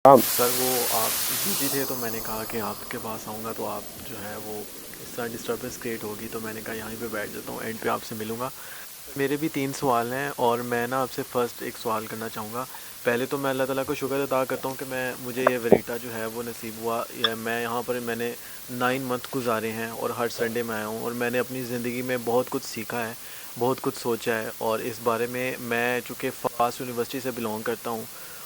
سر وہ آپ بزی تھے تو میں نے کہا کہ آپ کے پاس آؤں گا تو آپ جو ہے وہ اس طرح ڈسٹربنس کریٹ ہوگی، تو میں نے کہا یہیں پہ بیٹھ جاتا ہوں، اینڈ پہ آپ سے ملوں گا۔ میرے بھی 3 سوال ہیں اور میں نا آپ سے فرسٹ ایک سوال کرنا چاہوں گا۔ پہلے تو میں اللہ تعالیٰ کو شکر ادا کرتا ہوں کہ مجھے یہ وریٹا جو ہے وہ نصیب ہوا، میں یہاں پر میں نے 9 منتھ گزارے ہیں اور ہر سنڈے میں آیا ہوں، اور میں نے اپنی زندگی میں بہت کچھ سیکھا ہے، بہت کچھ سوچا ہے، اور اس بارے میں چونکہ فاسٹ یونیورسٹی سے بلونگ کرتا ہوں،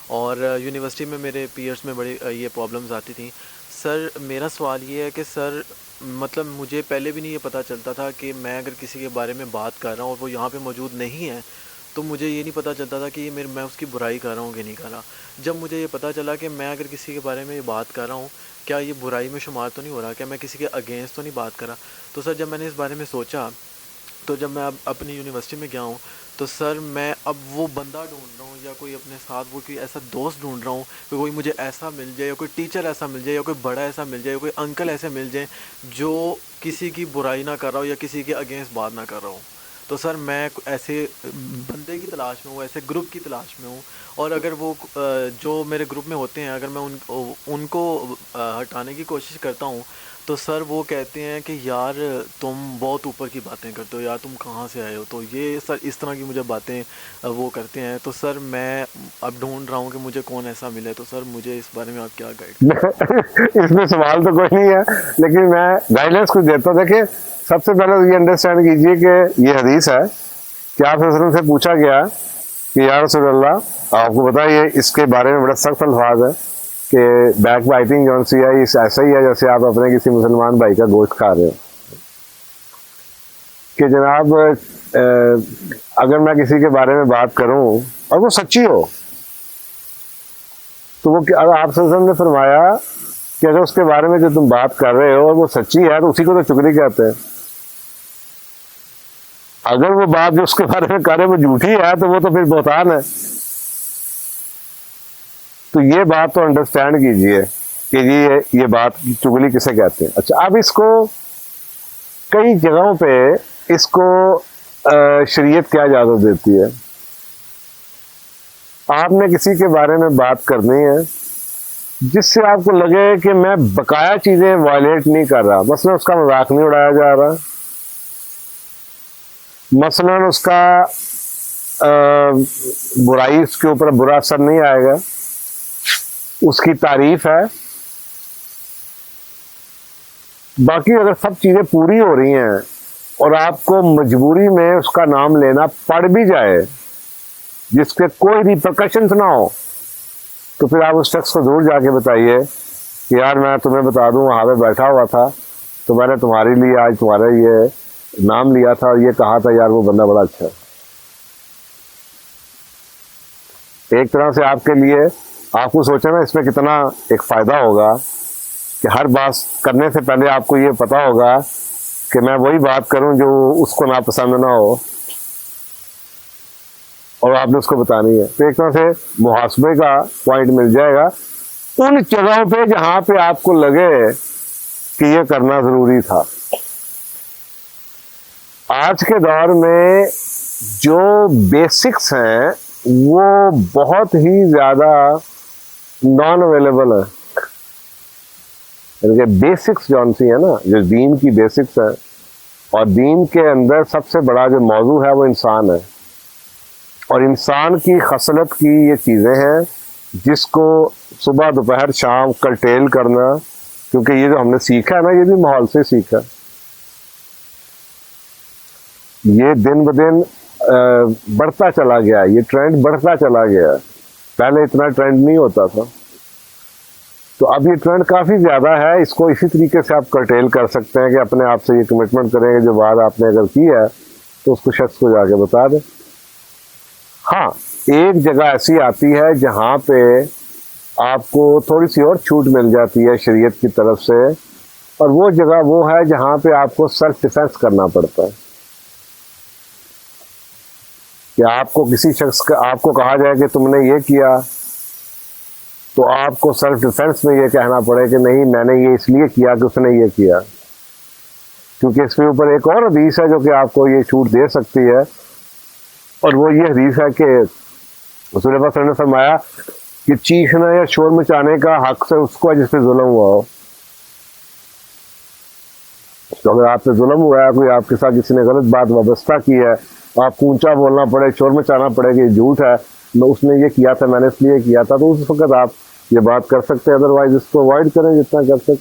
اور یونیورسٹی میں میرے پیئرس میں بڑی یہ پرابلمز آتی تھیں۔ سر میرا سوال یہ ہے کہ سر مطلب مجھے پہلے بھی نہیں یہ پتہ چلتا تھا کہ میں اگر کسی کے بارے میں بات کر رہا ہوں اور وہ یہاں پہ موجود نہیں ہے تو مجھے یہ نہیں پتہ چلتا تھا کہ میں اس کی برائی کر رہا ہوں کہ نہیں کر رہا۔ جب مجھے یہ پتہ چلا کہ میں اگر کسی کے بارے میں یہ بات کر رہا ہوں، کیا یہ برائی میں شمار تو نہیں ہو رہا، کیا میں کسی کے اگینسٹ تو نہیں بات کر رہا، تو سر جب میں نے اس بارے میں سوچا تو جب میں اب اپنی یونیورسٹی میں گیا ہوں تو سر میں اب وہ بندہ ڈھونڈ رہا ہوں یا کوئی اپنے ساتھ وہ کوئی ایسا دوست ڈھونڈ رہا ہوں کہ کوئی مجھے ایسا مل جائے، یا کوئی ٹیچر ایسا مل جائے، یا کوئی بڑا ایسا مل جائے، یا کوئی انکل ایسے مل جائیں جو کسی کی برائی نہ کر رہا ہو یا کسی کے اگینسٹ بات نہ کر رہا ہوں۔ تو سر میں ایسے بندے کی تلاش میں ہوں، ایسے گروپ کی تلاش میں ہوں، اور اگر وہ جو میرے گروپ میں ہوتے ہیں اگر میں ان کو ہٹانے کی کوشش کرتا ہوں تو سر وہ کہتے ہیں کہ یار تم بہت اوپر کی باتیں کرتے ہو، یار تم کہاں سے آئے ہو، تو یہ سر اس طرح کی مجھے باتیں وہ کرتے ہیں۔ تو سر میں اب ڈھونڈ رہا ہوں کہ مجھے کون ایسا ملے، تو سر مجھے اس بارے میں آپ کیا گائڈ کریں؟ اس میں سوال تو کوئی نہیں ہے، لیکن میں گائیڈنس کچھ دیتا ہوں۔ دیکھیں، سب سے پہلے تو یہ انڈرسٹینڈ کیجئے کہ یہ حدیث ہے کہ آپ وسلم سے پوچھا گیا کہ یا رسول اللہ، آپ کو پتا یہ اس کے بارے میں بڑا سخت الفاظ ہے کہ بیک بائٹنگ جو سی ہے اس ایسا ہی ہے جیسے آپ اپنے کسی مسلمان بھائی کا گوشت کھا رہے ہو، کہ جناب اگر میں کسی کے بارے میں بات کروں اور وہ سچی ہو تو وہ آپ صلی اللہ علیہ وسلم نے فرمایا کہ اگر اس کے بارے میں جو تم بات کر رہے ہو اور وہ سچی ہے تو اسی کو تو چگلی کہتے ہیں۔ اگر وہ بات جو اس کے بارے میں کر رہے وہ جھوٹی ہے تو وہ تو پھر بہتان ہے۔ تو یہ بات تو انڈرسٹینڈ کیجئے کہ یہ بات چگلی کسے کہتے ہیں۔ اچھا، اب اس کو کئی جگہوں پہ اس کو شریعت کیا اجازت دیتی ہے؟ آپ نے کسی کے بارے میں بات کرنی ہے جس سے آپ کو لگے کہ میں بقایا چیزیں وائلیٹ نہیں کر رہا، مثلا اس کا مذاق نہیں اڑایا جا رہا، مثلا اس کا برائی اس کے اوپر برا اثر نہیں آئے گا، اس کی تعریف ہے، باقی اگر سب چیزیں پوری ہو رہی ہیں اور آپ کو مجبوری میں اس کا نام لینا پڑ بھی جائے جس کے کوئی ریپرکشنز نہ ہو، تو پھر آپ اس شخص کو ضرور جا کے بتائیے کہ یار میں تمہیں بتا دوں وہاں پہ بیٹھا ہوا تھا تو میں نے تمہارے لیے آج تمہارا یہ نام لیا تھا اور یہ کہا تھا یار وہ بندہ بڑا اچھا ہے۔ ایک طرح سے آپ کے لیے، آپ کو سوچیں نا اس میں کتنا ایک فائدہ ہوگا کہ ہر بات کرنے سے پہلے آپ کو یہ پتا ہوگا کہ میں وہی بات کروں جو اس کو ناپسند نہ ہو اور آپ نے اس کو بتانی ہے۔ تو ایک طرح سے محاسبے کا پوائنٹ مل جائے گا ان جگہوں پہ جہاں پہ آپ کو لگے کہ یہ کرنا ضروری تھا۔ آج کے دور میں جو بیسکس ہیں وہ بہت ہی زیادہ نان اویلیبل ہے، یعنی کہ بیسکس جون سی ہے نا، جو دین کی بیسکس ہے، اور دین کے اندر سب سے بڑا جو موضوع ہے وہ انسان ہے، اور انسان کی خصلت کی یہ چیزیں ہیں جس کو صبح دوپہر شام کلٹیل کرنا، کیونکہ یہ جو ہم نے سیکھا ہے نا یہ بھی ماحول سے سیکھا، یہ دن بدن بڑھتا چلا گیا، یہ ٹرینڈ بڑھتا چلا گیا، پہلے اتنا ٹرینڈ نہیں ہوتا تھا، تو اب یہ ٹرینڈ کافی زیادہ ہے۔ اس کو اسی طریقے سے آپ کرٹیل کر سکتے ہیں کہ اپنے آپ سے یہ کمٹمنٹ کریں گے جو بات آپ نے اگر کی ہے تو اس کو شخص کو جا کے بتا دیں۔ ہاں، ایک جگہ ایسی آتی ہے جہاں پہ آپ کو تھوڑی سی اور چھوٹ مل جاتی ہے شریعت کی طرف سے، اور وہ جگہ وہ ہے جہاں پہ آپ کو سیلف ڈیفینس کرنا پڑتا ہے، کہ آپ کو کسی شخص کا آپ کو کہا جائے کہ تم نے یہ کیا تو آپ کو سیلف ڈیفینس میں یہ کہنا پڑے کہ نہیں میں نے یہ اس لیے کیا کہ اس نے یہ کیا، کیونکہ اس کے اوپر ایک اور حدیث ہے جو کہ آپ کو یہ چھوٹ دے سکتی ہے، اور وہ یہ حدیث ہے کہ رسول اللہ صلی اللہ علیہ وسلم نے فرمایا کہ چیخنا یا شور مچانے کا حق سے اس کو جس پہ ظلم ہوا ہو. تو اگر آپ سے ظلم ہوا ہے, کوئی آپ کے ساتھ کسی نے غلط بات وابستہ کی ہے, آپ کو اونچا بولنا پڑے, شور مچانا پڑے کہ یہ جھوٹ ہے, اس نے یہ کیا تھا, میں نے اس لیے کیا تھا, تو اس وقت آپ یہ بات کر سکتے ہیں. ادروائز اس کو اوائڈ کریں جتنا کر سکتے.